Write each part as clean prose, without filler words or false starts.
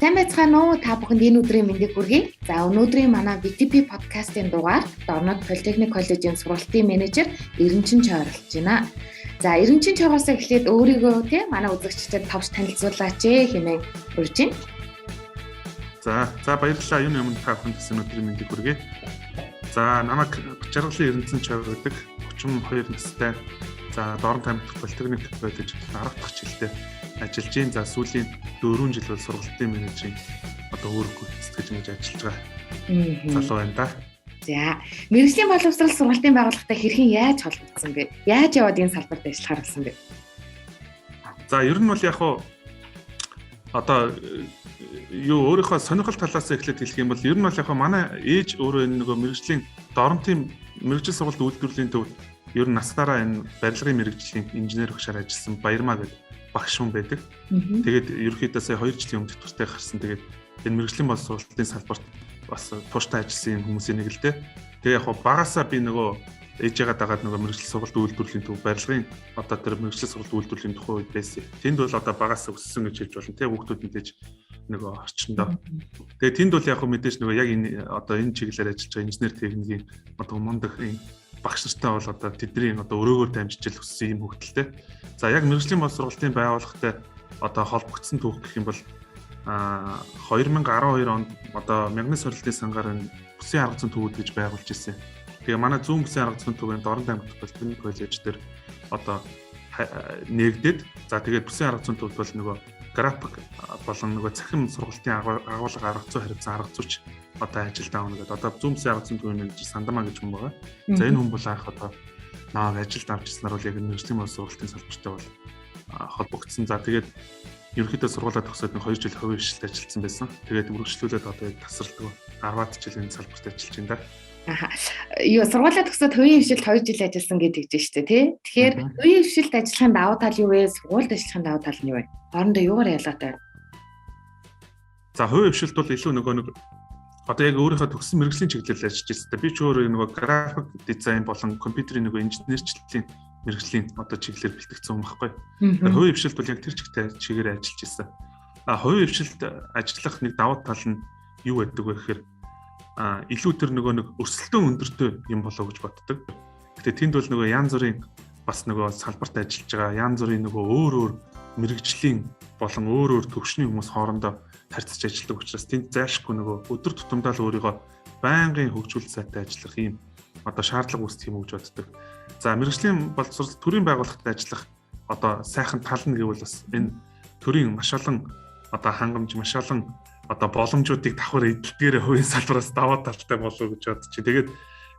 Сайн байцгаана уу? Та бүхэнд энэ өдрийн мэндийг хүргэе. За өнөөдрийн манай BTP подкастын дугаар Дорнод Политехник коллежийн сургалтын менежер Эренчин Чой оролцож байна. За Эренчин Чойгоос эхлээд өөрийгөө манай үзэгчдэд товч танилцуулаач хэмээн урьж байна. За баярлалаа. Юуны өмнө та бүхэнд өнөөдрийн мэндийг хүргэе. За намайг Жаргалын Эренчин Чой гэдэг 32 настай. За Дорнод Политехник коллежид 10 дахь жилдээ ажиллаж байна. За сүүлийн 4 жил бол сургалтын менежерийн өөр гүйцэтгэж ингэж ажиллаж байгаа. Залуу байна да. За мэргэжлийн боловсрол сургалтын байгууллагатай хэрхэн яаж холбогдсон бэ? Яаж яваад энэ салбарт ажиллахаар болсон бэ? За ер нь бол яг өөрийнхөө сонирхол талаас эхлээд хэлэх юм бол ер нь бол яг манай ээж өөрөө нөгөө мэргэжлийн Дорнотын мэргэжил сургалт үйлдвэрлэлийн төвд ер нь насаараа энэ барилгын мэргэжлийн инженер багшаар ажилласан Баярмаа гэдэг багш хүн байдаг. Тэгээд ерөнхийдөө сая 2 жилийн өмнө төстэй гарсан. Тэгээд энэ мэргэжлийн боловсролын салбарт бас тууштай ажилласан хүмүүсийн нэг л дээ. Тэгээ яг багасаа би нөгөө ээжээгээ дагаад нөгөө мэргэжил сургалт үйлдвэрлэлийн төв барилгын тэр мэргэжил сургалт үйлдвэрлэлийн тухай үед байсан. Тэнд бол багасаа өссөн гэж хэлж болно. Тэ хүүхдүүд мэдээж нөгөө орчиндоо. Тэгээ тэнд бол яг мэдээж нөгөө яг энэ чиглэлээр ажиллаж байгаа инженер техникийн мундаг багш нартай бол тэдний өрөөгөөр дамжиж л өссөн юм хөгдөлтэй. За яг мэргэжлийн боловсролын байгууллагатай холбогдсон түүх гэх юм бол 2012 онд Мянган сорилтын сангаар бүсийн арга зүйн төвүүд гэж байгуулж ирсэн. Тэгээ манай зүүн бүсийн арга зүйн төвийн Дорнод аймагт Политехник коллеж дээр нэгдээд за тэгээд бүсийн арга зүйн төвд бол нөгөө график болон нөгөө цахим сургалтын агуулга арга зүй харилцан арга зүйч ажилд аавна гэдэг. Зүүн бүсийн арга зүйн төвийн менежер Сандамаа гэж хүн байгаа. За энэ хүн бол анх наваг ажилд авчихснаар бол яг мэргэжлийн боловсролын салбартай бол холбогдсон. За тэгээд ерөнхийдөө сургуулаа төгсөөд 2 жил хувийн хвшилт ажилласан байсан. Тэгээд үргэлжлүүлээд тасралтгүй 10-аад жилийн салбарт ажиллаж байна да. Сургуулаа төгсөөд хувийн хвшилт 2 жил ажилласан гэдэг чинь шүү дээ, тий? Тэгэхээр хувийн хвшилт ажиллахын давуу тал юу вэ? Сургуульд ажиллахын давуу тал нь юу вэ? Хоорондоо юугаар ялгаатай вэ? За хувийн хвшилт бол илүү нөгөө яг өөрийнхөө төгссөн мэргэжлийн чиглэлээр ажиллаж байсан. Би ч өөрөө нөгөө график дизайн болон компьютерийн нөгөө инженерчлэлийн мэргэжлийн чиглэлээр бэлтгэсэн юм баггүй. Хувийн хвшилт бол яг тэр чигээр ажиллаж байсан. Хувийн хвшилт ажиллах нэг давуу тал нь юу гэдэг вэ гэхээр илүү тэр нөгөө өрсөлдөөн өндөртэй юм болоо гэж боддог. Гэтэ тэнд бол нөгөө янз бүрийн бас нөгөө салбарт ажиллаж байгаа янз бүрийн нөгөө өөр мэргэжлийн болон өөр төвшний хүмүүс хоорондоо харьцаж ажилладаг учраас тэнд зайлшгүй нөгөө өдөр тутамдаа л өөрийгөө байнгын хөгжүүлэлт сайтай ажиллах юм шаардлага үүсэх юм гэж боддог. За мэргэжлийн боловсрол төрийн байгууллагад ажиллах сайхан тал нь гэвэл бас энэ төрийн маш олон хангамж маш олон боломжуудыг давхар эдэлдгээр хувийн салбараас даваа талтай болов гэж бодчих. Тэгээд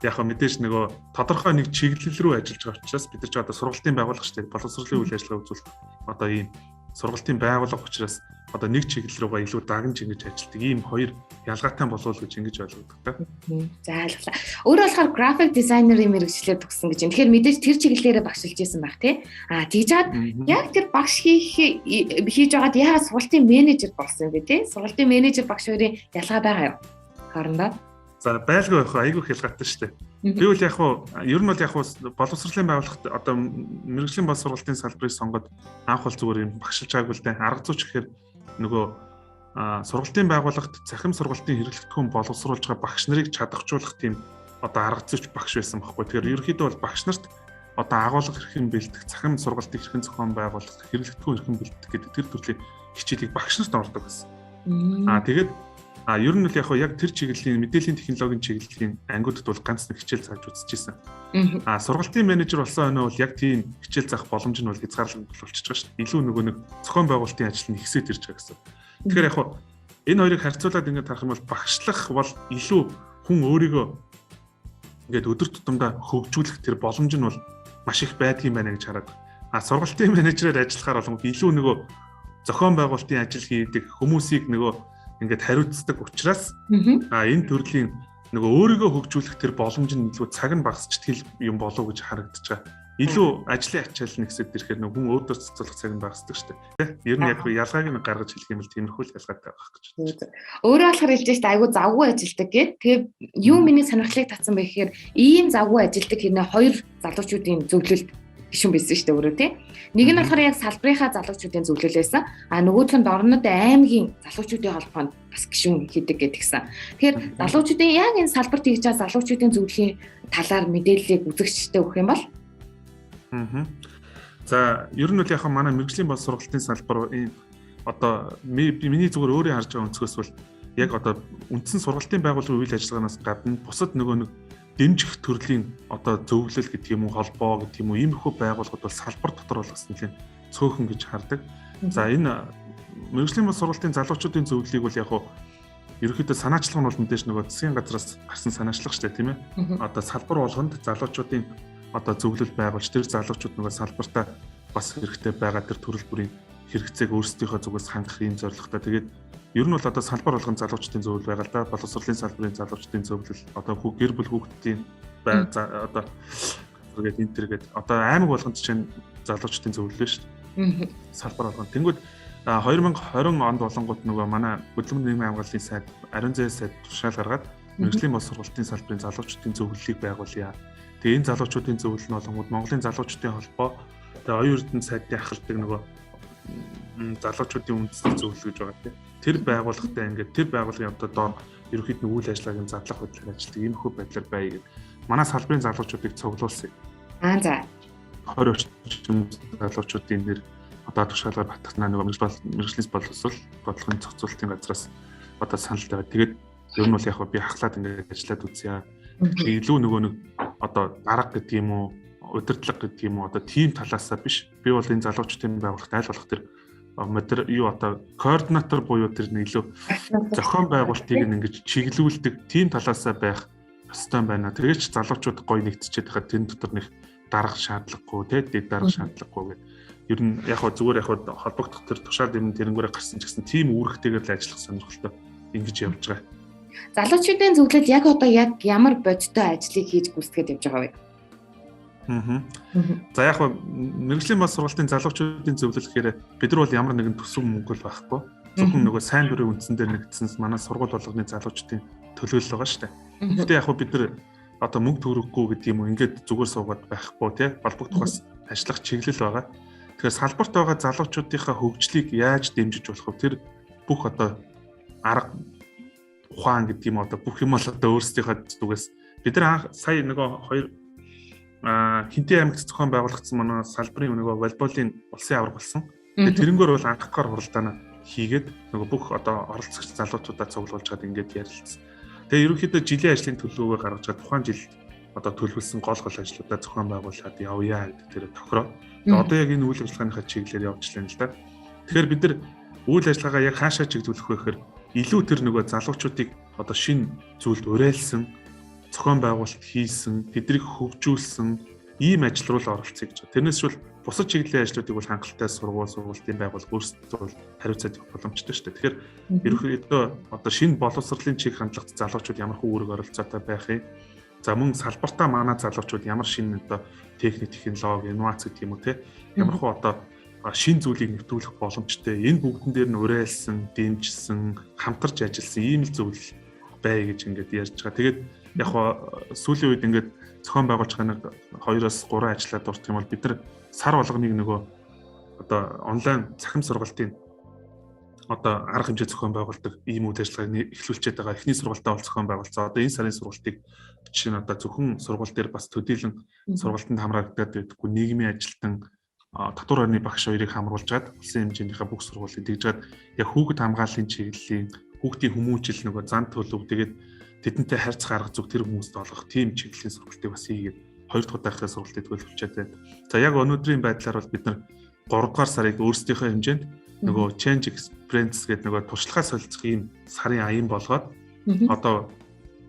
яг мэдээж нөгөө тодорхой нэг чиглэл рүү ажиллаж байгаа учраас бид нар ч сургалтын байгууллага шүү дээ. Боловсролын үйл ажиллагаа үзүүлэх ийм сургалтын байгууллага учраас нэг чиглэл рүүгээ илүү дагнж ингэж ажилладаг. Ийм хоёр ялгаатай болов уу гэж ингэж ойлгодог та. За ойлголаа. Өөрөө болохоор график дизайнерын мэргэжлээр төгссөн гэж. Тэгэхээр мэдээж тэр чиглэлээрээ багшилж байсан баг тий. Тэгж чад яг тэр багш хийж байгаад яагаад сургалтын менежер болсон бэ тий? Сургалтын менежер багш хоёрын ялгаа байгаа юу? Хоорондоо. За байлгүй байх айгүй ялгаатай шүү дээ. Би бол ер нь бол боловсролын байгууллагт мэргэжлийн боловсролын салбарыг сонгоод анх бол зүгээр юм багшилж байгаагүй л дээ. Арга зүйч гэхээр нөгөө сургалтын байгууллагт цахим сургалтын хэрэглэгдэхүүн боловсруулж байгаа багш нарыг чадахжуулах тийм арга зүйч багш байсан байхгүй. Тэгэхээр ерөнхийдөө бол багш нарт агуулга хэрхэн бэлдэх, цахим сургалтыг хэрхэн зохион байгуулах, хэрэглэгдэхүүн хэрхэн бэлдэх гэдэг тэр төрлийн хичээлийг багш нарт ордог байсан. Тэгээд ер нь бол яг тэр чиглэлийн мэдээллийн технологийн чиглэлийн ангиудад бол ганц нэг хичээл зааж үзчихсэн. Сургалтын менежер болсон өнөө бол яг тийм хичээл заах боломж нь бол хязгаарлалт болчихж байгаа шүү дээ. Илүү нөгөө нэг зохион байгуулалтын ажил нь ихсээд ирж байгаа гэсэн. Тэгэхээр энэ хоёрыг харьцуулаад ингээд харах юм бол багшлах бол илүү хүн өөрийгөө ингээд өдөр тутамдаа хөгжүүлэх тэр боломж нь бол маш их байдаг юм байна гэж хараад. Сургалтын менежерээр ажиллахаар бол илүү нөгөө зохион байгуулалтын ажил хийдэг хүмүүсийг нөгөө ингээд хариуцдаг учраас энэ төрлийн нөгөө өөрийгөө хөгжүүлэх тэр боломж нь илүү цаг нь багасч тэл юм болов гэж харагдаж байгаа. Илүү ажлын ачаал нэгсэд ирэхээр нөгөө хүн өөртөө цэцүүлэх цаг нь багасдаг шүү дээ. Ер нь яг ялгааг нь гаргаж хэлэх юм бол тиймэрхүү л ялгаатай байх гэж байна. Өөрөө болохоор хэлж байгаа айгу завгүй ажилдаг гэд. Тэгээ юу миний сонирхлыг татсан бэ гэхээр ийм завгүй ажилдаг хэрнээ хоёр залуучуудын зөвлөлд гишүүн байсан шүү дээ өөрөө тий. Нэг нь болохоор яг салбарынхаа залуучуудын зөвлөл байсан. А нөгөөх нь орнод аймгийн залуучуудын холбоонд бас гишүүн хийдэг гэдгийгсэн. Тэгэхээр залуучуудын яг энэ салбарт хийж байгаа залуучуудын зөвлөлийн талаар мэдээллийг үзэгчтэй өгөх юм бол за ер нь бол яг манай мэрэгжлийн боловсролтын салбар энэ одоо миний зүгээр өөрийн харж байгаа өнцгөөс бол яг одоо үндсэн сургалтын байгууллагын үйл ажиллагаанаас гадна бусад нөгөө нэг дэмжих төрлийн одоо зөвлөл гэдэг юм уу холбоо гэдэг юм уу иймэрхүү байгууллагууд бол салбар дотор бол бас нэлээд цөөхөн гэж хардаг. За энэ мэрэгжлийн боловсролтын залуучуудын зөвлөлийг бол яг ерөнхийдөө санаачлах нь бол мэдээж нөгөө засгийн газраас гарсан санаачлах шүү дээ тийм ээ. Одоо салбар болгонд залуучуудын одоо зөвлөл байгуулж тэр залуучууд нөгөө салбартаа бас хэрэгтэй байгаа тэр төрөл бүрийн хэрэгцээг өөрсдийнхөө зүгээс хангах юм зорилготой. Тэгээд ер нь бол одоо салбар болгон залуучдын зөвлөл байгаа л да. Боловсролын салбарын залуучдын зөвлөл одоо гэр бүл хүүхдийн одоо тэгээд интергээд одоо аймаг болгонд чинь залуучдын зөвлөл шүү дээ. Салбар болгон. Тэнгүүд 2020 онд болонгууд нөгөө манай хөдөлмөр нийгмийн хамгааллын сайд ариун зээл сайд тушаал гаргаад мэрэгжлийн боловсролтын салбарын залуучдын зөвлөлийг байгуулъя. Тэгээ энэ залуучуудын зөвлөл нь болонгууд Монголын залуучдын холбоо тэгээ оюун эрдэнэ сайдын ахалдаг нөгөө залуучуудын үндэсний зөвлөл гэж байгаа тийм. Тэр байгууллагатай ингээд тэр байгууллагын одоо доор ерөнхийд нь үйл ажиллагааг задлах байдлаар ажилладаг ийм хөө байдлаар бай гэдэг. Манай салбарын залуучуудыг цуглуулсан. За 20 орчим залуучуудын нэр одоо тушаалаар батгахнаа нөгөө мэрэгжлийн боловсрол бодлогын зохицуулалтын газраас одоо санал тавиад тэгээд ер нь бол яг би хахлаад ингээд ажиллаад үзье. Илүү нөгөө нэг одоо дарга гэдэг юм уу удирдлага гэдэг юм уу одоо тим талаасаа биш. Би бол энэ залуучдын байгууллагт аль болох тэр юу одоо координатор буюу тэр нэг илүү зохион байгуулалтыг ингэж чиглүүлдэг тим талаасаа байх ёстой байна. Тэгээд ч залуучууд гоё нэгтчихэд байхад тэр дотор нэг дарга шаардлагагүй тэгээд дарга шаардлагагүй гэдэг. Ер нь яг зүгээр холбогдох тэр тушаал юм тэрнгүүрээ гарсан ч гэсэн тим үүрэгтэйгээр л ажиллах сонирхолтой ингэж явж байгаа. Залуучуудын зөвлөлд яг одоо яг ямар бодиттой ажлыг хийж гүйцэтгэж явж байгаа вэ? За яг мэрэгжлийн боловсролтын залуучуудын зөвлөл гэхээр бид нар бол ямар нэгэн төсөв мөнгө байхгүй. Зөвхөн нөгөө сайн дурын үндсэн дээр нэгдсэн манай сургууль болгоны залуучдын төлөөлөл байгаа шүү дээ. Гэхдээ яг бид нар одоо мөнгө төгрөггүй гэдэг юм уу ингээд зүгээр суугаад байхгүй тий холбогдохоос ажиллах чиглэл байгаа. Тэгэхээр салбарт байгаа залуучуудынхаа хөгжлийг яаж дэмжиж болох вэ? Тэр бүх одоо арга ухаан гэдэг юм одоо бүх юм бол одоо өөрсдийнхөө зүгээс бид нар сая нөгөө Хинтээ аймагт зохион байгуулагдсан манай салбарын нөгөө волейболын улсын аварга болсон. Тэгээд тэрнгээр бол анхгаар хуралдаана хийгээд нөгөө бүх одоо оролцогч залуучуудаа цуглуулж чад ингээд ярилцсан. Тэгээд ерөнхийдөө жилийн ажлын төлөвлөгөө гаргаж чад тухайн жил одоо төлөвлөсөн гол ажлуудаа зохион байгуулад явъя гэдэг тэр тохироо. Тэгээд одоо яг энэ үйл ажиллагааныхаа чиглэлээр явж байна л да. Тэгэхээр бид нар үйл ажиллагаа яг хаашаа чиглүүлэх вэ гэхээр илүү тэр нөгөө залуучуудыг одоо шинэ зүйлд уриалсан зохион байгуулалт хийсэн, тэднийг хөгжүүлсэн ийм ажил руу оролцъё гэж. Тэрнээс шүүл бусад чиглэлийн ажлуудыг бол хангалттай сургуулийн байгууллага өөрсдөө хариуцаад явах боломжтой шүү дээ. Тэгэхээр ерөнхийдөө одоо шинэ боловсролын чиг хандлагт залуучууд ямар хөө үүрэг оролцоотой байх юм. За мөн салбартаа манай залуучууд ямар шинэ одоо техник, технологи, инновац гэх юм уу те ямар хөө одоо шинэ зүйлийг нэвтрүүлэх боломжтой. Энэ бүгдэн дээр нь уриалсан, дэмжсэн, хамтарч ажилласан ийм л зүйл бай гэж ингээд ярьж байгаа. Тэгээд яг сүүлийн үед ингээд зохион байгуулж байгаа нэг 2-3 ажиллаад дурдах юм бол бид нар сар болгоныг нөгөө одоо онлайн цахим сургалтын одоо арга хэмжээ зохион байгуулдаг ийм үйл ажиллагааг эхлүүлчихэд байгаа. Эхний сургалтаа бол зохион байгуулсан. Одоо энэ сарын сургалтыг жишээ нь одоо зөвхөн сургалт дээр бас төдийлөн сургалтанд хамрагдаад байдаггүй нийгмийн ажилтан татвар орны багш хоёрыг хамруулжгаад улсын хэмжээнийхээ бүх сургуулийг дэгжээд яг хүүхэд хамгааллын чиглэлийн хүүхдийн хүмүүжил нөгөө зан төлөв тэгээд тэдэнтэй харьцах арга зүг тэр хүмүүст олгох тийм чиглэлийн сургалтыг бас хийгээд 2 дахь удаагийн сургалтыг төлөвлөчээд байна. За яг өнөөдрийн байдлаар бол бид нар 3 дугаар сарыг өөрсдийнхөө хэмжээнд нөгөө change experience гэдэг нөгөө туршлагаа солилцох ийм сарын аян болгоод одоо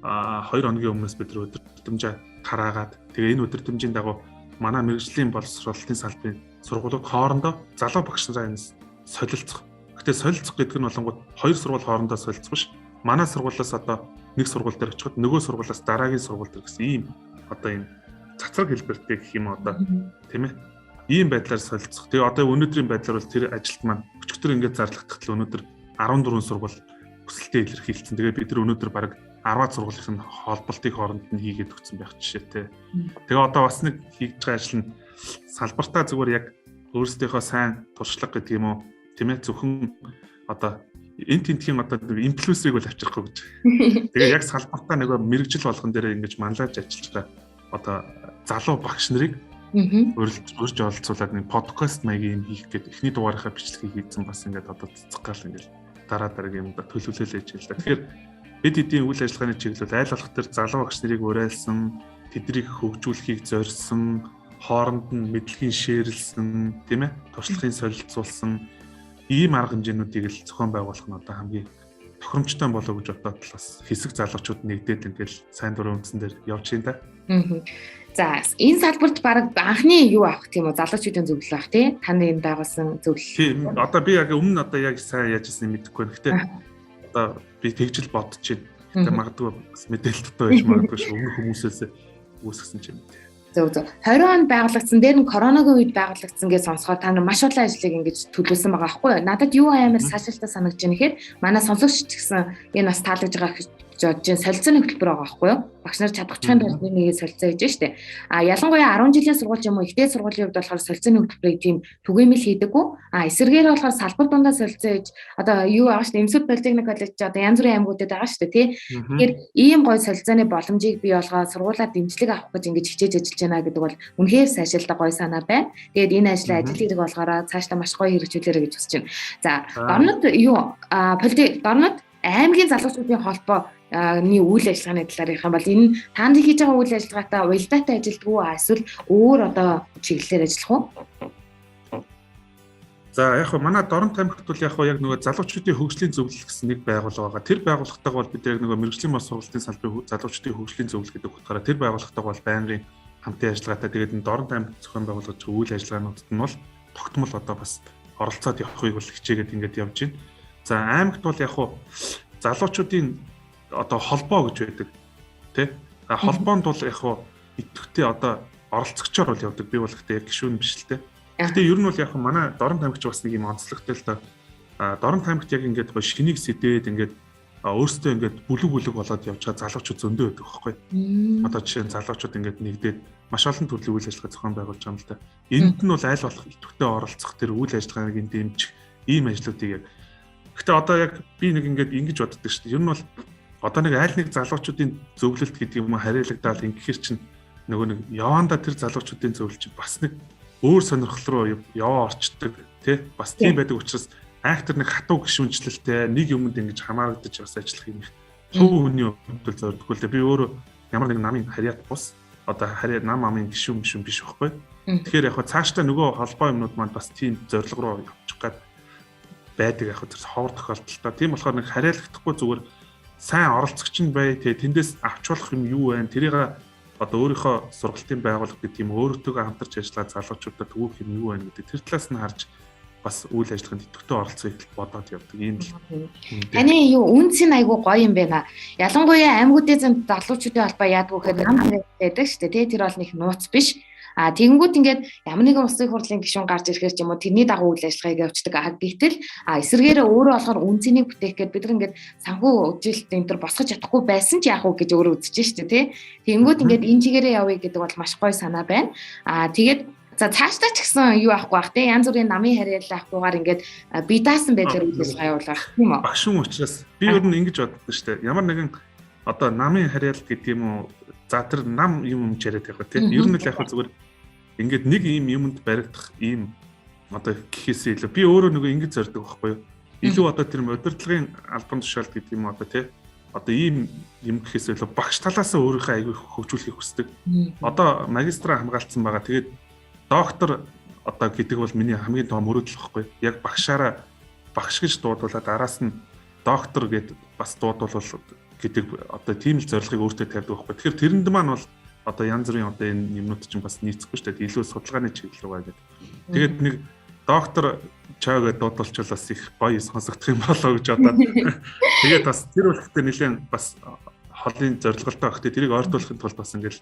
2 хоногийн өмнөөс бид нар өдөртөмжөө тараагаад тэгээ энэ өдөртөмжийн дагуу манай мэрэгжлийн боловсролтын салбарын сургуулиуд хоорондоо залуу багш нарын солилцох. Гэтэ солилцох гэдэг нь болонгууд 2 сургууль хоорондоо солилцох биш. Манай сургуулиас одоо нэг сургууль дээр очиход нөгөө сургуулиас дараагийн сургууль дээр гэсэн ийм одоо энэ цацраг хэлбэртэй гэх юм одоо тийм ээ ийм байдлаар солилцох. Тэгээ одоо өнөөдрийн байдлаар бол тэр ажилт маань өчигдөр ингээд зарлагдах л өнөөдөр 14 сургууль хүсэлтээ илэрхийлсэн. Тэгээ бид нар өнөөдөр баг 10 сургуулийн холболтыг хооронд нь хийгээд өгсөн байх жишээтэй. Тэгээ одоо бас нэг хийж байгаа ажил нь салбартаа зүгээр яг өөрсдийнхөө сайн туршлага гэдэг юм уу тийм ээ зөвхөн одоо энэ тентхийн одоо инфлюенсерийг бол авчрахгүй гэж. Тэгээ яг салбартаа нөгөө мэрэгжил болгон дээр ингэж манлайлж ажиллаж байгаа одоо залуу багш нарыг урьж олцуулаад нэг подкаст маягийн хийх гэдэг эхний дугаарынхаа бичлэгийг хийсэн бас ингээд одоо цэцэг гал ингээд дараа дараагийн юм төлөвлөлөө хийж л да. Тэгэхээр бид эдийн үйл ажиллагааны чиглэл айл болох төр залуу багш нарыг уриалсан, тэднийг хөгжүүлэхийг зорьсон, хооронд нь мэдлэгийн шеэрлсэн, тийм ээ, туршлагын солилцуулсан ийм арга хэмжээнүүдийг л зохион байгуулах нь одоо хамгийн тохиромжтой болов гэж бодоод л бас хэсэг залуучууд нэгдээд ингээл сайн дурын үндсэн дээр явж байна да. За энэ салбарт баг анхны юу авах тийм үү залуучуудын зөвлөл авах тий таны энэ байгуулсан зөвлөл. Тийм одоо би яг өмнө одоо яг сайн яаж ирсэн мэдэхгүй байна. Гэтэ одоо би тэгжил бодож байна. Гэтэ магадгүй бас мэдээлэл тоо байж магадгүй шүү. Өмнө хүмүүсээс үүсгэсэн ч юм уу. Зөв. 20 онд байгуулагдсан дээр нь коронавигийн үед байгуулагдсан гэж сонсоход та нар маш олон ажлыг ингэж төлөвлөсөн байгаа байхгүй юу? Надад юу амар сашилтаа санагдаж байна гэхээр манай сонсогч ч гэсэн энэ бас таалагдж байгаа гэж бодож солилцооны хөтөлбөр байгаа байхгүй юу? Багш нар чадахчхан дээр нэгийг солилцоо хийж штэ. Ялангуяа 10 жилийн сургууль юм уу ихтэй сургуулийн хувьд болохоор солилцооны хөтөлбөрийг тийм түгээмэл хийдэггүй. Эсвэргээр болохоор салбар дундаа солилцоо хийж одоо юу байгаа штэ Эмсүүд Политехник коллеж одоо янз бүрийн аймагуудад байгаа штэ тий. Тэгэхээр ийм гоё солилцооны боломжийг бий болгоод сургуулаад дэмжлэг авах гэж ингэж хичээж ажиллаж байна гэдэг бол үнэхээр сайшаалтай гоё санаа байна. Тэгээд энэ ажлаа ажил хэрэг болгоороо цаашдаа маш гоё хэрэгжүүлээрэй гэж хүсэж байна. За дорнод юу дорнод аймгийн залуучуудын холбоо ний үйл ажиллагааны талаар ярих юм бол энэ та нар хийж байгаа үйл ажиллагаатай уялдаатай ажилддаг уу эсвэл өөр одоо чиглэлээр ажиллах уу? За яг хөө манай Дорн тамхит бол яг хөө яг нөгөө залуучуудын хөгжлийн зөвлөл гэсэн нэг байгууллага байгаа. Тэр байгууллагатайгаа бол бид яг нөгөө мэрэгжлийн бос сургалтын салбарын залуучуудын хөгжлийн зөвлөл гэдэг утгаараа тэр байгууллагатайгаа бол байнгын хамтын ажиллагаатай тэгээд энэ Дорн тамхит зохион байгуулж байгаа үйл ажиллагаануудад нь бол тогтмол одоо бас оролцоод явахыг бол хичээгээд ингэж явж байна. За аймагт бол яг хөө залуучуудын одоо холбоо гэж байдаг тий. Холбоонд бол яг хөө идэвхтэй одоо оролцогчоор бол явдаг. Би бол гэхдээ яг гишүүн биш л тий. Гэтэ ер нь бол яг манай Дорн тамхич бас нэг юм онцлогтой л да. Дорн тамхич яг ингээд гоо шинийг сэдээд ингээд өөртөө ингээд бүлэг болоод явж байгаа залуучууд зөндөө байдаг байхгүй. Одоо жишээ нь залуучууд ингээд нэгдээд маш олон төрлийн үйл ажиллагаа зохион байгуулж байгаа юм л да. Энд нь бол аль болох идэвхтэй оролцох тэр үйл ажиллагааг дэмжих ийм ажлуудыг яг. Гэтэ одоо яг би нэг ингээд ингэж боддог шүү дээ. Ер нь бол одоо нэг аль нэг залуучуудын зөвлөлт гэдэг юм хариалагдаад ингэхэр чинь нөгөө нэг яванда тэр залуучуудын зөвлөл чинь бас нэг өөр сонирхол руу яваа орчдөг тий бас тийм байдаг учраас актер нэг хатуу гишүүнчлэлтэй нэг юмд ингэж хамаарагдаж бас ажиллах юм их төв хүний хувьд зордггүй л би өөрөө ямар нэг намын харьяат бус одоо харьяат нам амын гишүүн биш байхгүй. Тэгэхээр яг цаашдаа нөгөө холбоо юмнууд маань бас тийм зорилго руу явчих гад байдаг яг тэр ховор тохиолдолтой. Тийм болохоор нэг хариалагдахгүй зүгээр сайн оролцогч нь бай тэгээ тэндээс авч болох юм юу вэ? Тэрийг одоо өөрийнхөө сургалтын байгууллага гэдэг юм өөртөө хамтарч ажиллаад залуучуудад төвөх юм юу вэ гэдэг тэр талаас нь харж бас үйл ажиллагаанд идэвхтэй оролцохыг бодоод явдаг юм л. Таны юу үнцэн айгуу гоё юм байна. Ялангуяа аймагуудын зам залуучуудын холбоо яадаг гэхээр нам байдаг шүү дээ. Тэр бол нэг нууц биш. Тэгэнгүүт ингээд ямар нэгэн улсын хурлын гишүүн гарч ирэхээр ч юм уу тэрний дагуу үйл ажиллагааг явуулдаг. Гэтэл эсвэргээрээ өөрөө болохоор үнцнийг бүтээх гээд бид нар ингээд санхүү үжилт энэ төр босгож чадахгүй байсан ч яах вэ гэж өөрөө үзэж штэ тий. Тэгэнгүүт ингээд энэ чигээрээ явъя гэдэг бол маш гоё санаа байна. Тэгээд за цаашдаа ч гэсэн юу авахгүй бах тий. Янз бүрийн намын харьяалал авахгүйгээр ингээд би даасан байдлаар үйл ажиллагаа явуулах тийм үү? Багшин учраас би ер нь ингэж боддог штэ. Ямар нэгэн одоо намын харьяалал гэдэг юм уу за тэр нам юм яриад байгаа тийм ер нь л яг зүгээр ингээд нэг ийм юмд баригдах ийм одоо гэхээсээ илүү би өөрөө нөгөө ингэж зорддог байхгүй юу илүү одоо тэр удирдлагын албан тушаалт гэдэг юм одоо тийм одоо ийм юм гэхээсээ илүү багш талаасаа өөрийнхөө аягүй хөгжүүлэхийг хүсдэг одоо магистраа хамгаалцсан байгаа тэгээд доктор одоо гэдэг бол миний хамгийн том мөрөөдөл байхгүй яг багшаараа багш гэж дуудуулаад араас нь доктор гэд бас дуудуулвал гэдэг одоо тийм л зорилгыг өөртөө тавьдаг байхгүй. Тэгэхээр тэрэнд маань бол одоо янз бүрийн одоо энэ юмнууд чинь бас нийцэхгүй шүү дээ. Илүү судалгааны чиглэл байгаа гэдэг. Тэгээд нэг доктор чаагаа дуудуулчвал бас их гоё сонсогдох юм болоо гэж бодоод. Тэгээд бас тэр үлдээ нэлээд бас холын зорилготой багт тэрийг ойртуулахын тулд бас ингээл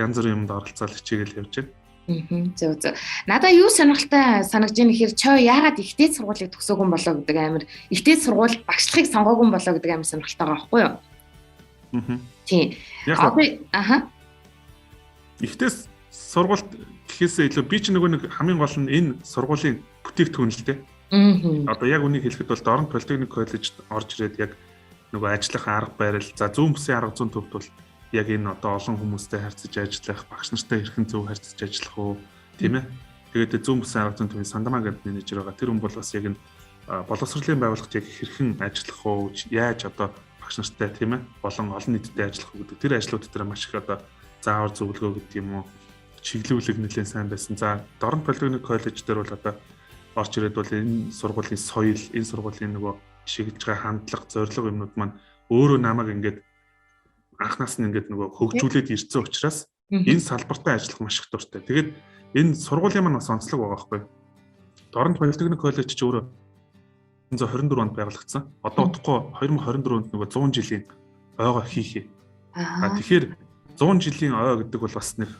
янз бүрийн юмд оролцоод хичээгээл явж байна. Зөв. Надаа юу сонирхолтой санагдж байна гэхээр чоо яагаад ихтэй сургуулийг төгсөөгүй болоо гэдэг амар ихтэй сургууль багшлахыг сонгоогүй болоо гэдэг амар сонирхолтой байгаа байхгүй юу? Тийм. Ихтэй сургуульд гэхээсээ илүү би ч нөгөө нэг хамгийн гол нь энэ сургуулийн бүтээгдэхүүн л дээ. Одоо яг үнийг хэлэхэд бол Дорн Политехник коллежид орж ирээд яг нөгөө ажиллах арга барил, за зүүн бүсийн арга зүйн төвд бол яг энэ одоо олон хүмүүстэй харьцаж ажиллах, багш нартай хэрхэн зөв харьцаж ажиллах уу, тийм ээ. Тэгээд зүүн бүсийн арга зүйн төвийн Сандамаа гэдэг менежер байгаа. Тэр хүн бол бас яг энэ боловсролын байгууллагт яг хэрхэн ажиллах уу, яаж одоо багш нартай тийм ээ, болон олон нийтэд ажиллах уу гэдэг тэр ажлууд дээр маш их одоо заавар зөвлөгөө гэдэг юм уу, чиглүүлэг нэлээд сайн байсан. За Дорн Политехник коллеж дээр бол одоо орж ирээд бол энэ сургуулийн соёл, энэ сургуулийн нөгөө чиглэж байгаа хандлага, зорилго юмнууд маань өөрөө намайг ингээд анхнаас нь ингээд нөгөө хөгжүүлээд ирсэн учраас энэ салбартаа ажиллах маш их дуртай. Тэгээд энэ сургуулийн маань бас онцлог байгаа байхгүй. Дорн Политехник коллеж ч өөрөө 1924 онд байгуулагдсан. Одоо удахгүй 2024 онд нөгөө 100 жилийн ойгоо хийхээ. Тэгэхээр 100 жилийн ой гэдэг бол бас нэг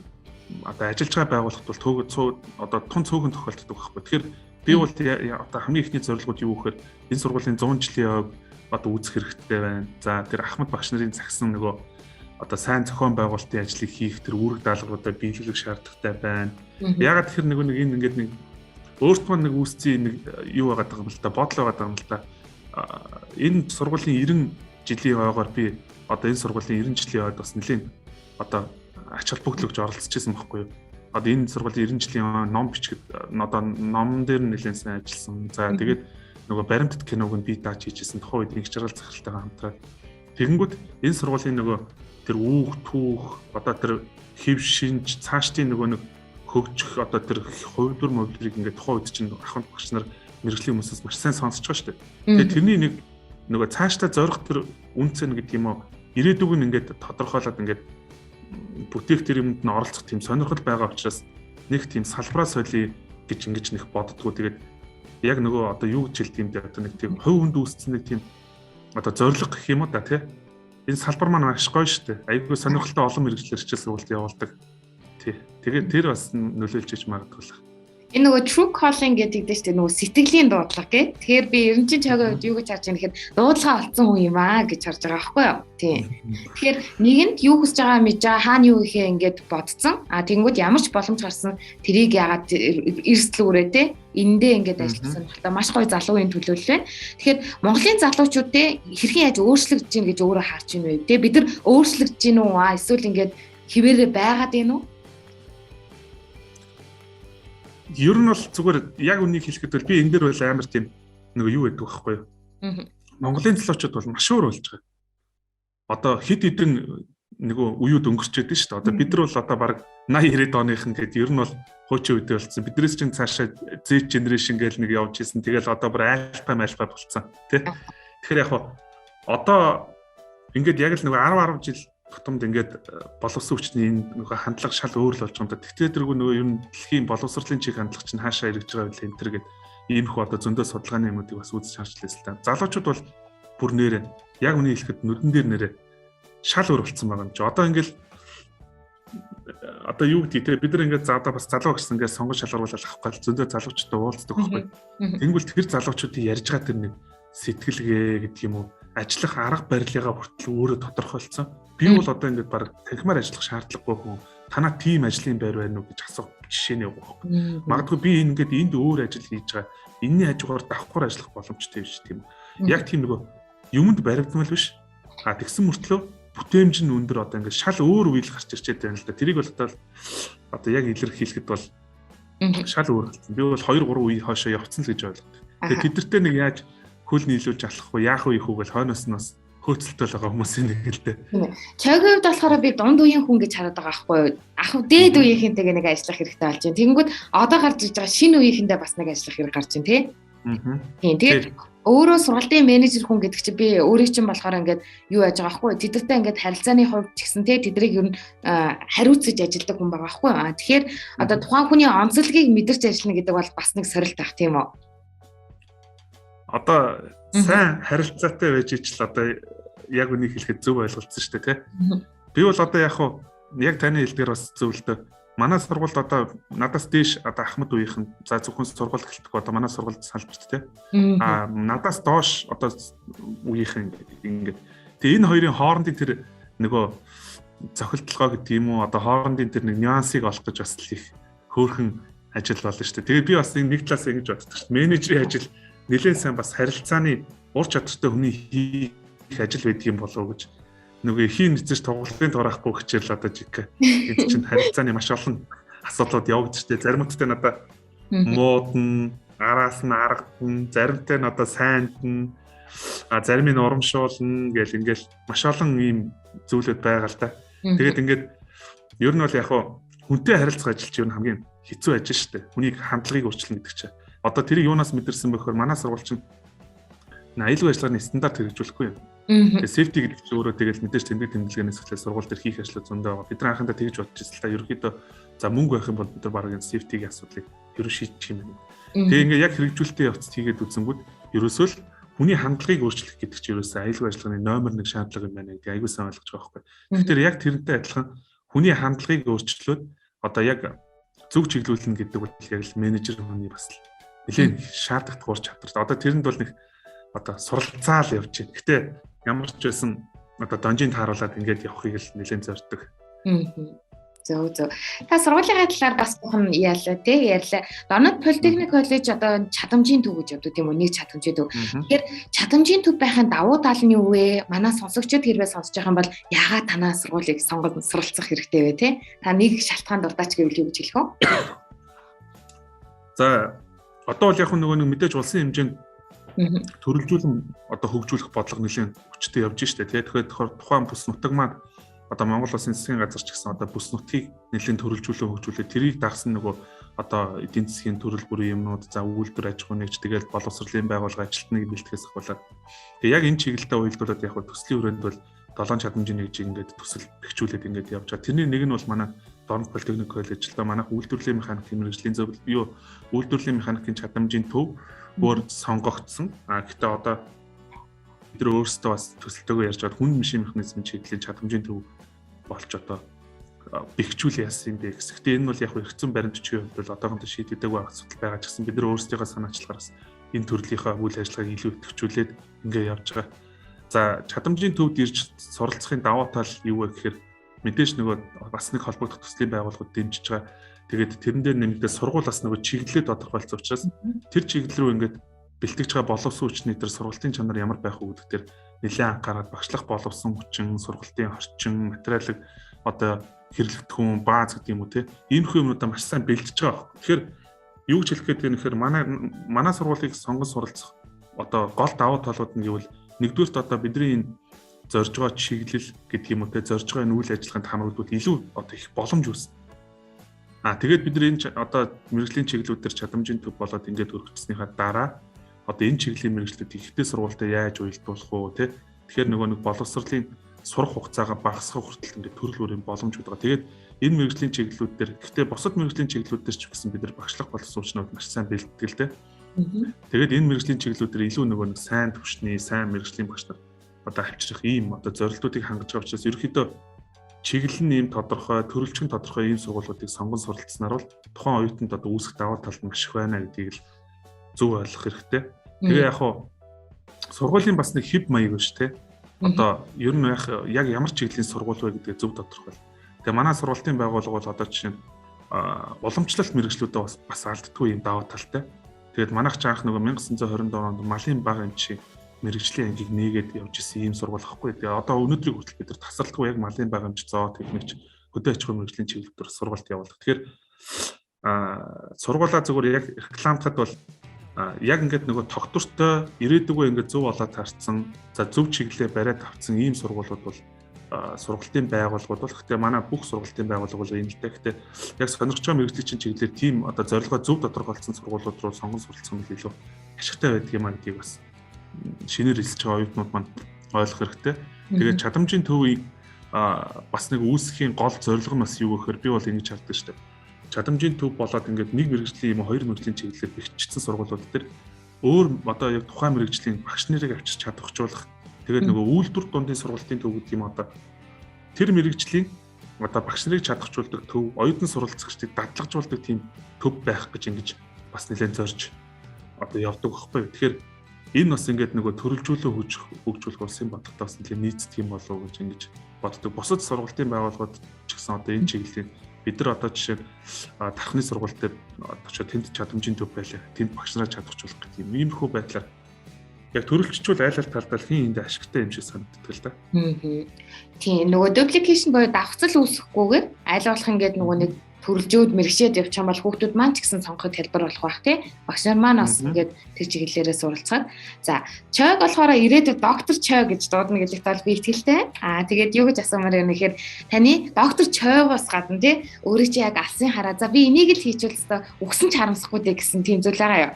одоо ажиллаж байгаа байгууллагт бол одоо тун цөөхөн тохиолддог байхгүй. Тэгэхээр би бол одоо хамгийн ихний зорилгууд юу гэхээр энэ сургуулийн 100 жилийн ойг одоо үүсэх хэрэгтэй байна. За тэр Ахмад багш нарын загсан нөгөө одоо сайн зохион байгуулалтын ажлыг хийх тэр үүрэг даалгавруудаа биелүүлэх шаардлагатай байна. Ягаад тэгэхээр нэг энэ ингээд нэг өөртөө нэг үүсцэн нэг юу байгаа юм л да, бодол байгаа юм л да. Энэ сургуулийн 90 жилийн ойгоор би одоо энэ сургуулийн 90 жилийн ойд бас нэлээд одоо ач холбогдлогч оролцож байсан байхгүй юу. Одоо энэ сургуулийн 90 жилийн ном бичгэд одоо ном дээр нэлээд сайн ажилласан. За тэгээд нөгөө баримтат киног нь би дааж хийжсэн тухайн үед нэг жаргал захиралтайгаа хамтраад тэгэнгүүт энэ сургуулийн нөгөө тэр үүх түүх одоо тэр хэв шинж цаашдын нөгөө нэг хөгжих одоо тэр хувьдвар мөвлөрийг ингээд тухайн үед чинь ахмад багш нар мэрэгжлийн хүмүүсээс маш сайн сонсож байгаа шүү дээ. Тэгээд тэрний нэг нөгөө цаашдаа зорих тэр үнцэн гэдэг юм уу ирээдүг нь ингээд тодорхойлоод ингээд бүтээх тэр юмд нь оролцох тийм сонирхол байгаа учраас нэг тийм салбараа солиё гэж ингэж нэг боддгоо. Тэгээд яг нөгөө одоо юу гэж хэлдэг юм бэ? Одоо нэг тийм хувь хүнд үүссэн нэг тийм одоо зориг гэх юм уу да тий. Энэ салбар маань маш гоё шүү дээ. Айгүй сонирхолтой олон мэрэгчлэр хичээл сургалт явуулдаг. Тий. Тэгээд тэр бас нөлөөлж иж магадгүй. Энэ нөгөө true calling гэдэг дээ шүү дээ. Нөгөө сэтгэлийн дуудлага гэ. Тэгэхээр би ерөнхий чагийн үед юу гэж харж байгаа нэхэд дуудлага олцсон хүн юм аа гэж харж байгаа байхгүй юу? Тий. Тэгэхээр нэгэнд юу хүсэж байгаа мэдж байгаа хаана юу ихээ ингээд бодцсон. Тэнгүүд ямар ч боломж гарсан тэрийг яагаад эрсдлүүрээ те эндээ ингээд ажилласан болтой маш гоё залуугийн төлөөлөл байна. Тэгэхээр Монголын залуучууд те хэрхэн яаж өөрчлөгдөж гин гэж өөрөө харж байна вэ? Тэ бид нар өөрчлөгдөж гин үү? Эсвэл ингээд хിവэрэ байгаад байна уу? Ер нь бол зүгээр яг үнийг хэлэхэд бол би энэ дээр бол амар тийм нэг юу гэдэг байхгүй юу? Монголын залуучууд бол маш өөр болж байгаа. Одоо хэд хэдэн нөгөө үеуд өнгөрчөөд нь шүү дээ. Одоо бид нар бол одоо баг 80 90 оных нь гэдэг ер нь бол хуучин үедээ болсон. Биднээс чинь цаашаа Z generation гэж нэг явж исэн. Тэгэл одоо бүр альфа болцсон тий. Тэгэхээр яг одоо ингээд яг л нөгөө 10 жил тутамд ингээд боловсон хүчний энэ нөгөө хандлага шал өөр л болж байгаа юм да. Тэгтээ тэргүй нөгөө ер нь дэлхийн боловсролын чиг хандлага чинь хаашаа эргэж байгаа вэ энэ төр гэдэг ийм их одоо зөндөө судалгааны юмнуудыг бас үзэж харж лээсэн л та. Залуучууд бол бүр нэрээ яг үнийг хэлэхэд нүдэн дээр нэрээ шал өөр болцсон байгаа юм чи. Одоо ингээд одоо юу гэдэг те бид нар ингээд заадаа бас залуу гэсэн ингээд сонгож шалгаруулаад авах гал зөндөө залуучуудтай уулздаг байхгүй. Тэнгүүл тэр залуучуудын ярьж байгаа тэр нэг сэтгэлгээ гэдэг юм уу ажиллах арга барилыгаа хүртэл өөрөө тодорхойлцсон. Би бол одоо ингээд баг танхимаар ажиллах шаардлагагүй хүн танаа тим ажлын байр байна уу гэж асуух жишээ нэг байхгүй. Магадгүй би ингээд энд өөр ажил хийж байгаа. Энэний хажуугаар давхар ажиллах боломжтой биш тийм үү. Яг тийм нөгөө юмд баригдмал биш. Тэгсэн мөртлөө бүтээмж нь өндөр одоо ингээд шал өөр үйл гарч ирчээд байна л да. Тэрийг бол одоо яг илэрхийлэхэд бол шал өөр болсон. Би бол 2-3 үе хоошоо явцсан л гэж ойлгодог. Тэгээд тэдэртээ нэг яаж хөл нийлүүлж алах вэ? Яах вэ ихүүгээл хойноос нь бас хөөцөлтөл байгаа хүмүүсийн нэг л дээ. Чойгийн хувьд болохоор би дунд үеийн хүн гэж хараад байгаа байхгүй юу? Ахв дээд үеийнхэнтэйгээ нэг ажиллах хэрэгтэй болж байна. Тэнгүүд одоо гарч иж байгаа шинэ үеийнхэндээ бас нэг ажиллах хэрэг гарч байна тий. Тийм тэгээд өөрөө сургалтын менежер хүн гэдэг чинь би өөрийг чинь болохоор ингээд юу яаж байгаа байхгүй юу? Тэдэртэй ингээд харилцааны хувьд ч гэсэн тий тэдрийг ер нь хариуцаж ажилладаг хүн байгаа байхгүй юу? Тэгэхээр одоо тухайн хүний онцлогийг мэдэрч ажиллана гэдэг бол бас нэг сорилт ах тийм үү? Одоо сайн харилцаатай байж ичл одоо яг үнийг хэлэхэд зөв ойлголцсон шүү дээ тий. Би бол одоо яг таны хэлдгээр бас зөв л дээ. Манай сургуульд одоо надаас дээш одоо Ахмад үеийнхэн за зөвхөн сургууль гэлтэх одоо манай сургуульд салбарт тий. Надаас доош одоо үеийнхэн ингээд. Тэгээ энэ хоёрын хоорондын тэр нөгөө цохилтолгоо гэдэг юм уу одоо хоорондын тэр нэг нюансыг олох гэж бас их хөөрхөн ажил болно шүү дээ. Тэгээд би бас нэг талаас ингэж боддог шүү дээ. Менежерийн ажил нэлээд сайн бас харилцааны ур чадвартай хүний хийх ажил байдаг юм болов уу гэж нөгөө эхийн нэзэж тоглохын турахгүй хичээл одоо жиг энэ чинь харилцааны маш олон асуудлууд явагдаж штэ. Заримттай надаа муудна, араас нь аргадна, заримтай нь одоо сайндна, зарим нь урамшуулна гэл ингээл маш олон ийм зүйлүүд байгаа л да. Тэгээд ингээд ер нь бол яг хүнтэй харилцах ажил чинь хамгийн хэцүү ажил шүү дээ. Хүнийг хандлагыг өөрчилнө гэдэг чинь. Одоо тэрийг юунаас мэдэрсэн бэхээр манай сургууль чинь аюулгүй ажиллагааны стандарт хэрэгжүүлэхгүй юм. Тэгээд safety гэдэг чинь өөрөө тэгэл мэдээж тэмдэг тэмдэглэгээс эхлээд сургууль дээр хийх ажлууд зөндөө байгаа. Бид нар анхандаа тэгж бодож ирсэн л та. Ерөнхийдөө за мөнгө байх юм бол бид нар баг энэ safety-ийн асуудлыг ерөө шийдчих юм байна. Тэгээд ингээд яг хэрэгжүүлэлтээ явцад хийгээд үзэнгүүт ерөөсөө л хүний хандлагыг өөрчлөх гэдэг чинь ерөөсөө аюулгүй ажиллагааны номер 1 шаардлага юм байна гэдэг аюулгүй сайн ойлгож байгаа байхгүй. Тэгэхээр яг тэрнтэй адилхан хүний хандлагыг өөрчлөөд одоо яг зөв чиглүүлнэ гэдэг бол яг л менежер хүний бас нэлээд шаардлагатай ур чадвар. Одоо тэрэнд бол нэг одоо суралцаал явж байна. Гэтэ ямар ч байсан одоо донжинд тааруулаад ингээд явахыг л нэлээд зорддог. Зөв. Та сургуулийн талаар бас бүхэн яалаа тий ярьлаа. Дорнод Политехник коллеж одоо чадамжийн төв гэж яддаг тийм үү? Нэг чадамжийн төв. Тэгэхээр чадамжийн төв байхын давуу тал нь юу вэ? Манай сонсогчид хэрвээ сонсож байгаа юм бол яагаад танаа сургуулийг сонгоод суралцах хэрэгтэй вэ тий? Та нэг шалтгаан дуртаач гэвэл юу гэж хэлэх вэ? За одоо бол яг нөгөө нэг мэдээж улсын хэмжээнд төрөлжүүлэн одоо хөгжүүлэх бодлого нэлээд хүчтэй явж штэ тий. Тэгэхээр тухайн бүс нутаг маань одоо Монгол Улсын засгийн газар ч гэсэн одоо бүс нутгийг нэлээд төрөлжүүлэн хөгжүүлээ. Тэрийг дагсан нөгөө одоо эдийн засгийн төрөл бүрийн юмнууд за үйлдвэр аж ахуй нэгж тэгэл боловсролын байгууллага ажилтныг бэлтгэхээс ахвалаад. Тэгээ яг энэ чиглэлдээ уялдуулаад яг төслийн хүрээнд бол 7 чадамжийн нэгжийг ингээд төсөл бэхжүүлээд ингээд явж байгаа. Тэрний нэг нь бол манай Дорнод Политехник коллеж л да манайх үйлдвэрлэлийн механикийн мэргэжлийн зөвлөл үйлдвэрлэлийн механикийн чадамжийн төв өөр сонгогдсон. Гэхдээ одоо бид нар өөрсдөө бас төсөлтөөгөө ярьж байгаа хүн машин механизм чиглэлийн чадамжийн төв болж одоо бэхжүүл яасан юм бэ гэсэн. Гэхдээ энэ бол яг хэрэгцэн баримтчийн хувьд бол одоохондоо шийдэгдээгүй асуудал байгаа ч гэсэн бид нар өөрсдийнхөө санаачлагаараас энэ төрлийнхөө үйл ажиллагааг илүү идэвхжүүлээд ингээд явж байгаа. За чадамжийн төвд ирж суралцахын давуу тал юу вэ гэхээр мэдээж нөгөө бас нэг холбогдох төслийн байгууллагууд дэмжиж байгаа. Тэгээд тэрэн дээр нэмэгдээ сургууль бас нөгөө чиглэлээ тодорхойлсон учраас тэр чиглэл рүү ингээд бэлтгэж байгаа боловсон хүчний тэр сургалтын чанар ямар байх вэ гэдэг дээр нэлээд анхаарал багшлах боловсон хүчин, сургалтын орчин, материалыг одоо хэрэглэгдэх хүн бааз гэдэг юм уу те. Иймэрхүү юмудаа маш сайн бэлдэж байгаа. Тэгэхээр юу гэж хэлэх гээд нэхэр манай сургуулийг сонгон суралцах одоо гол давуу талууд нь гэвэл нэгдүгээрт одоо бидний энэ зорж байгаа чиглэл гэдэг юм уу те зорж байгаа энэ үйл ажиллагаанд хамрагдвал илүү одоо их боломж үүснэ. Тэгээд бид нар энэ одоо мэрэгжлийн чиглэлүүд төр чадамжийн төв болоод ингээд өргөцснийхаа дараа одоо энэ чиглэлийн мэрэгчлүүд ихтэй сургуультай яаж уялдуулах вэ те. Тэгэхээр нөгөө нэг боловсролын сурах хугацаагаа багасгах хүртэл ингээд төрөл бүрийн боломж өгдөг. Тэгээд энэ мэрэгжлийн чиглэлүүд төр гэхдээ бусад мэрэгжлийн чиглэлүүд төр ч гэсэн бид нар багшлах боловсруучнууд маш сайн бэлддэг л те. Тэгээд энэ мэрэгжлийн чиглэлүүд төр илүү нөгөө нэг сайн төвшний, сайн мэрэгжлийн багш нар одоо авчрах ийм одоо зорилтуудыг хангаж байгаа учраас ерөөхдөө чиглэл нь ийм тодорхой, төрөлжин тодорхой ийм сургуулиудыг сонгон суралцсанаар бол тухайн оюутанд одоо үүсэх давуу тал нь маш их байна гэдгийг л зөв ойлгох хэрэгтэй. Тэгээ яг хуу сургуулийн бас нэг хэв маяг биш те. Одоо ер нь яг ямар чиглэлийн сургууль вэ гэдгээ зөв тодорхойл. Тэгээ манай сургуулийн байгууллага бол одоо жишээ нь уламжлалт мэргэжлүүдээ бас алддаггүй юм давуу талтай. Тэгээд манайх ч анх нөгөө 1920 онд малын баг эмчийн мэргэжлийн ангийг нээгээд явж исэн ийм сургууль ахгүй. Тэгээ одоо өнөөдрийг хүртэл бид нар тасралтгүй яг малын баг эмч, зоотехникч, хөдөө аж ахуйн мэргэжлийн чиглэлээр сургалт явуулдаг. Тэгэхээр сургуулаа зүгээр яг рекламтахад бол яг ингээд нөгөө тогтвортой ирээдүгөө ингээд зөв олоод таарсан, за зөв чиглэлээ бариад авсан ийм сургуулиуд бол сургалтын байгууллагууд бол гэхдээ манай бүх сургалтын байгууллага бол ийм л дээ. Гэхдээ яг сонирхож байгаа мэргэжлийн чиглэлээр тийм одоо зорилгоо зөв тодорхойлсон сургуулиуд руу сонгон суралцсан бол илүү ашигтай байдаг юм аа гэдгийг бас шинээр хэлж байгаа оюутнууд маань ойлгох хэрэгтэй. Тэгээд чадамжийн төвийн бас нэг үүсгэхийн гол зорилго нь бас юу гэхээр би бол ингэж хардаг шүү дээ. Чадамжийн төв болоод ингээд нэг мэргэжлийн юм хоёр мэргэжлийн чиглэлээр бэхжсэн сургуулиуд дээр өөр одоо яг тухайн мэргэжлийн багш нарыг авчирч чадварчуулах тэгээд нөгөө үйлдвэр дундын сургалтын төв гэдэг юм одоо тэр мэргэжлийн одоо багш нарыг чадварчуулдаг төв, оюутан суралцагчдыг дадлагжуулдаг тийм төв байх гэж ингэж бас нэлээд зорж одоо явдаг байхгүй. Тэгэхээр Энэ бас ингээд нөгөө төрөлжүүлэн хөгжүүлэх улсын бодлоготой бас нэлээд нийцдэг юм болов уу гэж ингэж боддог. Бусад сургалтын байгууллагууд ч гэсэн одоо энэ чиглэлийн бид нар одоо жишээ тархны сургалт дээр очоод тэнд чадамжийн төв байлаа. Тэнд багш нараа чадварчуулах гэдэг юм. Иймэрхүү байдлаар яг төрөлжчүүл айл ал талдаа хин энд ашигтай юм шиг санагддаг л да. Тийм нөгөө duplication буюу давхцал үүсэхгүйгээр айл болох ингээд нөгөө нэг төрөлжөөд мэрэгшээд явж байгаа бол хүүхдүүд маань ч гэсэн сонгоход хэлбэр болох байх тий. Багш нар маань бас ингээд тэр чиглэлээрээ суралцаад за чойг болохоор ирээдүйд доктор чой гэж дуудана гэдэгт бол би итгэлтэй. Тэгээд юу гэж асуумаар юм нэхэр таны доктор чойгоос гадна тий өөрөө чи яг алсын хараа за би энийг л хийчихвэл өстой өгсөн ч харамсахгүй дээ гэсэн тийм зүйл байгаа юу?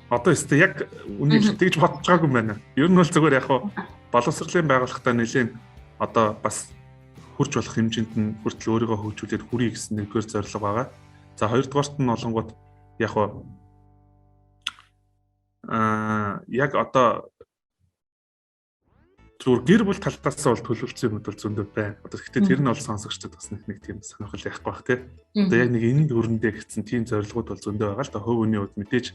Одоо өстой яг үнийг тэгж бодож байгаагүй юм байна. Ер нь бол зүгээр яг боловсролын байгууллагатай нэлийн одоо бас хурж болох хэмжээнд нь хүртэл өөрийгөө хөгжүүлээд хүрье гэсэн нэгдүгээр зорилго байгаа. За хоёрдугаарт нь олонгууд яг яг одоо зүгээр гэр бүл талаас бол төлөвлөсөн юмуд бол зөндөө байна. Одоо гэхдээ тэр нь бол сонсогчдод бас нэг тийм сонирхол яахгүй бах тий. Одоо яг нэг энэ дүрэндээ гэсэн тийм зорилгууд бол зөндөө байгаа л да. Хувь хүний хувьд мэдээж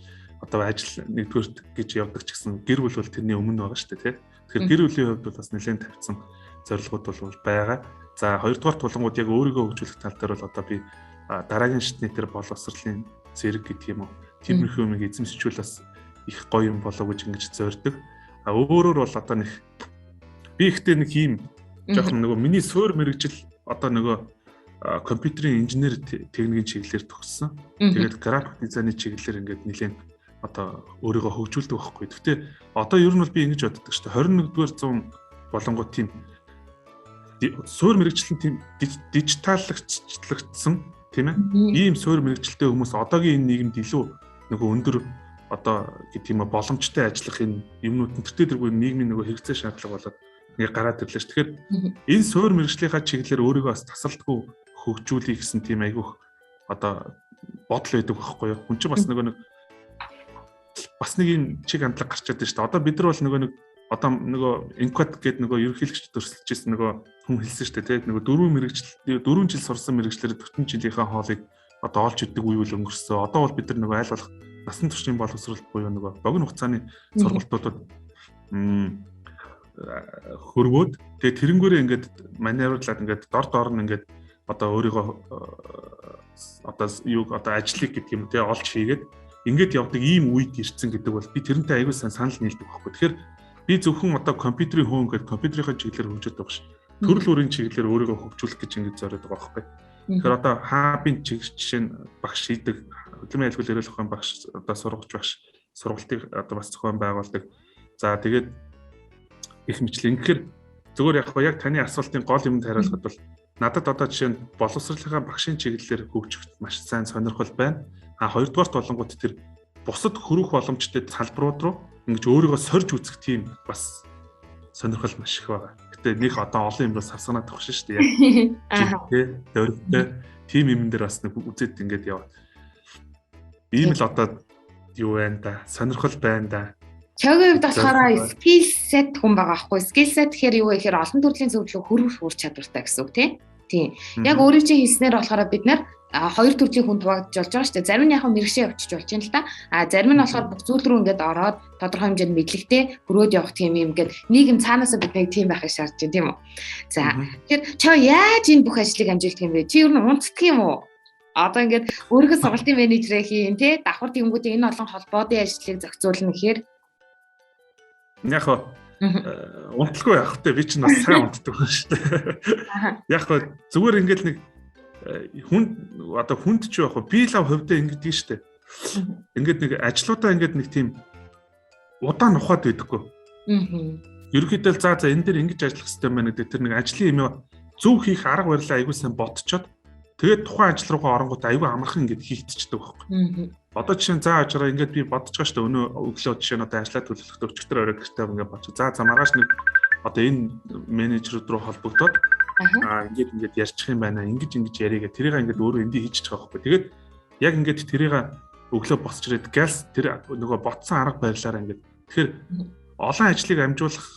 одоо ажил нэгдүгээр гэж явдаг ч гэсэн гэр бүл бол тэрний өмнө байгаа шүү дээ тий. Тэгэхээр гэр бүлийн хувьд бол бас нэлээд тавьсан зорилгууд бол байгаа. За хоёрдугаар тулгууд яг өөрийгөө хөгжүүлэх тал дээр бол одоо би дараагийн шатны тэр боловсролын зэрэг гэдэг юм уу. Тиймэрхүү юмыг эзэмшүүл бас их гоё юм болов гэж ингэж зорддог. Өөрөөр бол одоо нэг би ихтэй нэг юм жоохон нөгөө миний суур мэрэгжил одоо нөгөө компьютерийн инженер техникийн чиглэлээр төгссөн. Тэгээд график дизайны чиглэлээр ингээд нэлээд одоо өөрийгөө хөгжүүлдэг байхгүй. Гэхдээ одоо ер нь бол би ингэж боддог шүү дээ. 21-р зуун болонгууд тийм суур мэрэгчлэн тийм дижиталлагдсан тийм ээ. Ийм суур мэрэгчлэлтэй хүмүүс одоогийн энэ нийгэмд илүү нөгөө өндөр одоо гэх юм боломжтой ажиллах энэ юмнууд төртөө тэргүй нийгмийн нөгөө хэрэгцээ шаардлага болоод ингээ гараад ирлээ ш. Тэгэхээр энэ суур мэрэгжлийнхаа чиглэлээр өөрийгөө бас тасалдгүй хөгжүүлэх гэсэн тийм айгүйх одоо бодол байдаг байхгүй юу. Хүн чинь бас нөгөө нэг бас нэг юм чиг хандлага гарч чадсан ш. Одоо бид нар бол одоо нөгөө инквад гэдэг нөгөө ерөнхийлөгч төрсөлж ирсэн нөгөө хүн хэлсэн шүү дээ тийм нөгөө 4 жил сурсан мэрэгчлэр 40 жилийнхаа хоолыг одоо олж идэг үе үл өнгөрсөн. Одоо бол бид нар нөгөө айл болох насан туршийн боловсрол буюу нөгөө богино хугацааны сургалтуудад хөрвөөд тэгээ тэрнгүүрээ ингээд маневрлаад ингээд дор нь ингээд одоо өөрийгөө одоо юу одоо ажлыг гэдэг юм те олж хийгээд ингээд явдаг ийм үед ирсэн гэдэг бол би тэрнтэй аягүй санал нийлдэг байхгүй. Тэгэхээр би зөвхөн одоо компьютерийн хүн гэдэг компьютерийн чиглэлээр хөгжөөд байгаа ш. Төрөл бүрийн чиглэлээр өөрийгөө хөгжүүлэх гэж ингэж зориод байгаа байхгүй. Тэгэхээр одоо хаабын жишээ нь багш хийдэг хөдөлмөрийн айлгуул эрүүл ухааны багш одоо сургагч багш сургалтыг одоо бас зохион байгуулдаг. За тэгээд их мэтлэн. Тэгэхээр зөвөр яг таны асуултын гол юмд хариулахад бол надад одоо жишээ нь боловсролынхаа багшийн чиглэлээр хөгжих маш сайн сонирхол байна. Хоёрдугаарт болонгууд тэр бусад хөрөх боломжтой салбарууд руу ингэж өөрийгөө сорж үзэх тийм бас сонирхол маш их байгаа. Гэтэ нэг одоо олон юм бас савсганаад тах шүү дээ яг. Тэ дөрөвтэй тийм юм дээр бас нэг үзээд ингэж яваа. Ийм л одоо юу байна да? Сонирхол байна да. Чойгийн хувьд болохоор skill set хүн байгаа байхгүй. Skill set гэхээр юу вэ гэхээр олон төрлийн зөвлөгөө хөрвөх чадвартай гэсэн үг тийм. Яг өөрийн чинь хэлснээр болохоор бид нар хоёр төрлийн хүн хуваагдж болж байгаа шүү дээ. Зарим нь яг мэрэгшээ явчих болж байна л да. Зарим нь болохоор бүх зүйл рүү ингээд ороод тодорхой хэмжээнд мэдлэгтэй хөрөөд явах тийм юм ингээд нийгэм цаанаасаа биднийг тийм байхыг шаардж байна тийм үү. За тэгэхээр чоо яаж энэ бүх ажлыг амжилт юм бэ? Чи ер нь унцдаг юм уу? Одоо ингээд өөрийнхөө сургалтын менежерээ хийн тий давхар тэнгүүдийн энэ олон холбоодын ажлыг зохицуулна гэхээр яг унтлахгүй явах те би ч бас сайн унтдаг байна шүү дээ. Яг зүгээр ингээд нэг хүнд ч яг би лав хувьдаа ингэдэг шүү дээ. Ингээд нэг ажлуудаа ингээд нэг тийм удаан ухаад байдаггүй. Ерөнхийдөө за энэ дээр ингэж ажиллах хэрэгтэй байна гэдэг тэр нэг ажлын юм зөв хийх арга барилаа аягүй сайн бодцоод тэгээд тухайн ажил руугаа оронгууд аягүй амархан ингэж хийгдчихдэг байхгүй. Одоо жишээ нь за ажраа ингээд би бодож байгаа шүү дээ. Өнөө өглөө жишээ нь одоо ажиллаа төлөвлөхөд өчигдөр орой гэртээ ингээд бодчих. За маргааш нэг одоо энэ менежерүүд рүү холбогдоод ингээд ярьчих юм байна. Ингэж яриагээ тэрийг ингээд өөрөө эндий хийж байгаа байхгүй. Тэгээд яг ингээд тэрийг өглөө босч ирээд галс тэр нөгөө ботсон арга барилаараа ингээд тэгэхээр олон ажлыг амжуулах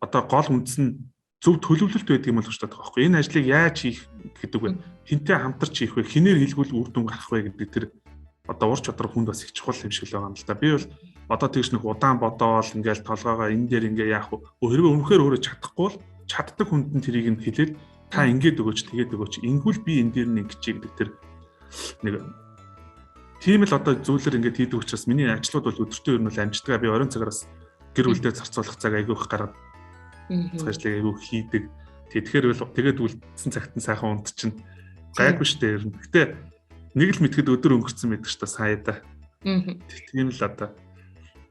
одоо гол үндэс нь зөв төлөвлөлт байдаг юм бол шүү дээ байхгүй. Энэ ажлыг яаж хийх гэдэг вэ? Хинтээ хамтарч хийх вэ? Хинээр хийлгүүл үр дүн гарах вэ гэдэг тэр одоо ур чадвар хүнд бас их чухал юм шиг л байгаа юм л да. Би бол одоо тэгш нэг удаан бодоол ингээл толгоогоо энэ дээр ингээ яах вэ? Хэрвээ үнэхээр өөрөө чадахгүй бол чаддаг хүнд нь тэрийг нь хэлээд та ингээд өгөөч тэгээд өгөөч. Ингүүл би энэ дээр нэг чиг гэдэг тэр нэг тийм л одоо зүйлэр ингээд хийдэг учраас миний ажлууд бол өдөртөө ер нь бол амждаг. Би оройн цагаараас гэр бүлдээ зарцуулах цаг айгүй их гараад ажлыг айгүй хийдэг. Тэгэхээр тэгээд үлдсэн цагт нь сайхан унт чинь гайгүй штэ ер нь. Гэтэ нэг л мэтгэд өдөр өнгөрцөн байдаг ш та сая да. Тийм л одоо.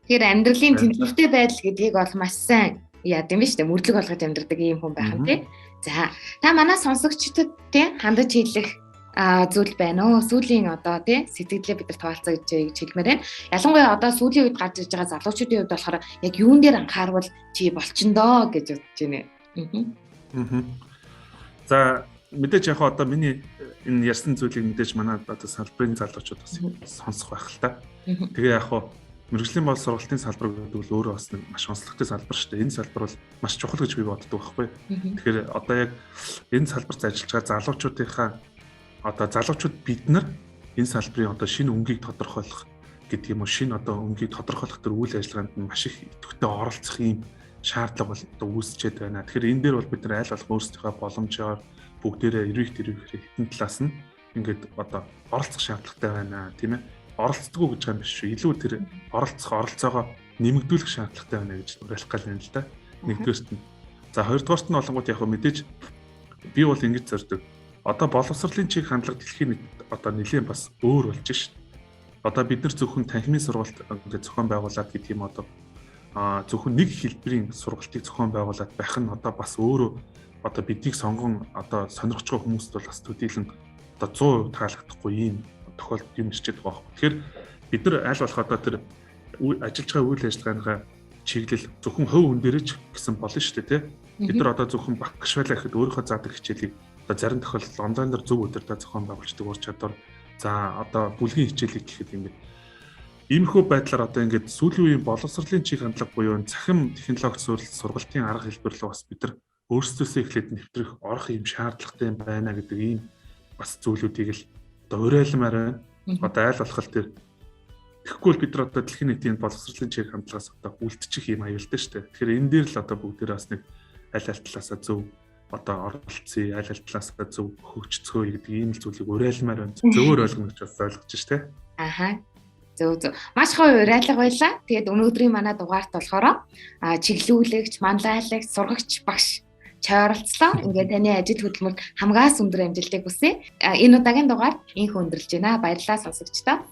Тэгэхээр амьдралын тэнцвэртэй байдал гэдгийг бол маш сайн яа гэм биш үү? Мөрлөг болгож амьдрдаг ийм хүн байх юм тий. За та манай сонсогчдод тий хандаж хэлэх зүйл байна уу? Сүүлийн одоо тий сэтгэлдээ бид нар тоолцоо гэж хэлмээр байна. Ялангуяа одоо сүүлийн үед гарч иж байгаа залуучуудын хувьд болохоор яг юун дээр анхаарвал чи болчихно гэж бодож байна. За мэдээж яг одоо миний энэ ярьсан зүйлийг мэдээж манай одоо салбарын залуучууд бас сонсох байх л та. Тэгээ яг мэргэжлийн бол сургалтын салбар гэдэг бол өөрөө бас маш онцлогтой салбар шүү дээ. Энэ салбар бол маш чухал гэж би боддог байхгүй. Тэгэхээр одоо яг энэ салбарт ажиллаж байгаа залуучуудынхаа одоо залуучууд бид нар энэ салбарын одоо шинэ өнгийг тодорхойлох гэдэг юм уу, шинэ одоо өнгийг тодорхойлох төр үйл ажиллагаанд маш их идэвхтэй оролцох юм шаардлага бол одоо үүсчээд байна. Тэгэхээр энэ дээр бол бид нар аль болох өөрсдийнхөө боломжоор бүгдээрээ эрвэх хитэн талаас нь ингээд одоо оролцох шаардлагатай байна тийм ээ. Оролцдоггүй гэж байгаа юм биш шүү. Илүү тэр оролцоогоо нэмэгдүүлэх шаардлагатай байна гэж уриалах гал юм л да. Нэгдүгээрт нь. За хоёрдугаарт нь болонгууд яг мэдээж би бол ингэж зорддог. Одоо боловсролын чиг хандлага дэлхийн одоо нэлийн бас өөр болж шít. Одоо бид нар зөвхөн танхимын сургалт ингээд зохион байгуулад гэдэг юм одоо зөвхөн нэг хэлбэрийн сургалтыг зохион байгуулад байх нь одоо бас өөрөө одоо бидийг сонгон одоо сонирхож байгаа хүмүүст бол бас төдийлөн одоо 100% таалагдахгүй юм тохиолдол юм ирчээд байгаа юм. Тэгэхээр бид нар аль болох одоо тэр ажиллаж байгаа үйл ажиллагааныхаа чиглэл зөвхөн хөв хүн дээрэж гэсэн болно шүү дээ тий. Бид нар одоо зөвхөн багш байлаа гэхэд өөрийнхөө заадаг хичээлийг одоо зарим тохиолдолд онлайнаар зөв өдөртөө зохион байгуулдаг ур чадвар за одоо бүлгийн хичээлийг гэхэд ингээд иймэрхүү байдлаар одоо ингээд сүүлийн үеийн боловсролын чиг хандлага буюу цахим технологи сургалтын арга хэлбэр рүү бас бид нар өөрсдөөсөө эхлээд нэвтрэх орох юм шаардлагатай байна гэдэг ийм бас зүйлүүдийг л одоо уриалмаар байна. Одоо айл болох л тэр тэгэхгүй л бид нар одоо дэлхийн нийтийн боловсролын чиг хандлагаас одоо үлдчих юм аюултай шүү дээ. Тэгэхээр энэ дээр л одоо бүгдээ бас нэг аль аль талаасаа зөв одоо оролцъё, аль аль талаасаа зөв хөгжцгөө гэдэг ийм л зүйлийг уриалмаар байна. Зөвөр ойлгоно гэж бас ойлгож шүү дээ. Аха. Зөв. Маш гоё уриалга байлаа. Тэгээд өнөөдрийн манай дугаарт болохоор чиглүүлэгч, манлайлагч, сургагч, багш чойролцлоо. Ингээд таны ажил хөдөлмөрт хамгаас өндөр амжилтыг хүсье. Энэ удаагийн дугаар инх өндөрлж байна. Баярлалаа сонсогчдоо.